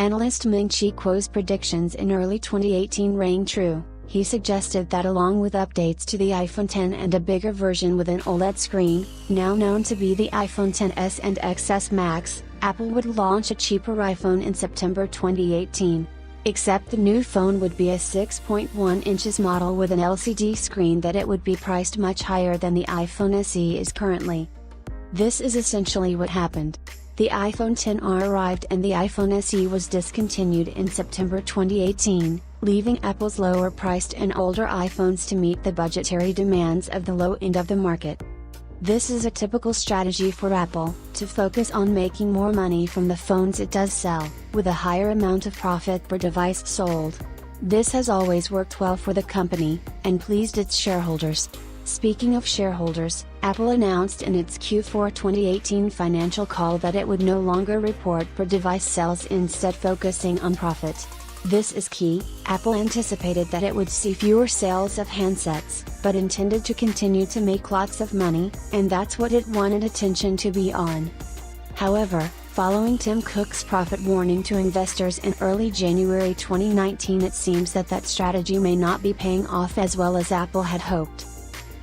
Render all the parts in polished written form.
Analyst Ming-Chi Kuo's predictions in early 2018 rang true. He suggested that along with updates to the iPhone X and a bigger version with an OLED screen, now known to be the iPhone XS and XS Max, Apple would launch a cheaper iPhone in September 2018. Except the new phone would be a 6.1 inches model with an LCD screen that it would be priced much higher than the iPhone SE is currently. This is essentially what happened. The iPhone XR arrived and the iPhone SE was discontinued in September 2018, leaving Apple's lower-priced and older iPhones to meet the budgetary demands of the low end of the market. This is a typical strategy for Apple, to focus on making more money from the phones it does sell, with a higher amount of profit per device sold. This has always worked well for the company, and pleased its shareholders. Speaking of shareholders, Apple announced in its Q4 2018 financial call that it would no longer report per device sales, instead focusing on profit. This is key. Apple anticipated that it would see fewer sales of handsets, but intended to continue to make lots of money, and that's what it wanted attention to be on. However, following Tim Cook's profit warning to investors in early January 2019, it seems that that strategy may not be paying off as well as Apple had hoped.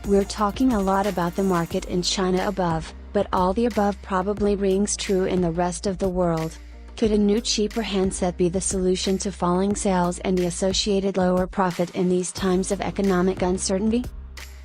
We're talking a lot about the market in China above, but all the above probably rings true in the rest of the world. Could a new cheaper handset be the solution to falling sales and the associated lower profit in these times of economic uncertainty?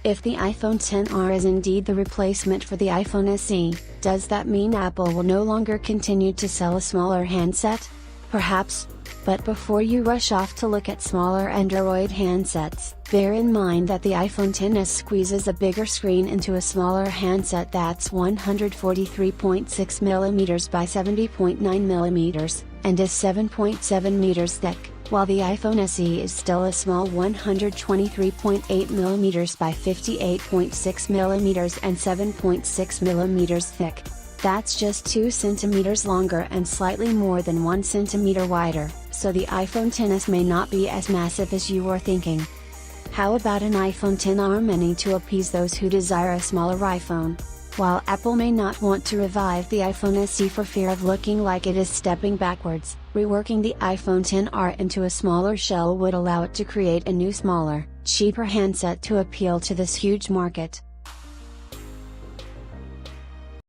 If the iPhone XR is indeed the replacement for the iPhone SE, does that mean Apple will no longer continue to sell a smaller handset? Perhaps. But before you rush off to look at smaller Android handsets, bear in mind that the iPhone XS squeezes a bigger screen into a smaller handset that's 143.6mm by 70.9mm, and is 7.7 meters thick, while the iPhone SE is still a small 123.8mm by 58.6mm and 7.6mm thick. That's just 2 centimeters longer and slightly more than 1 centimeter wider, so the iPhone XS may not be as massive as you were thinking. How about an iPhone XR mini to appease those who desire a smaller iPhone? While Apple may not want to revive the iPhone SE for fear of looking like it is stepping backwards, reworking the iPhone XR into a smaller shell would allow it to create a new smaller, cheaper handset to appeal to this huge market.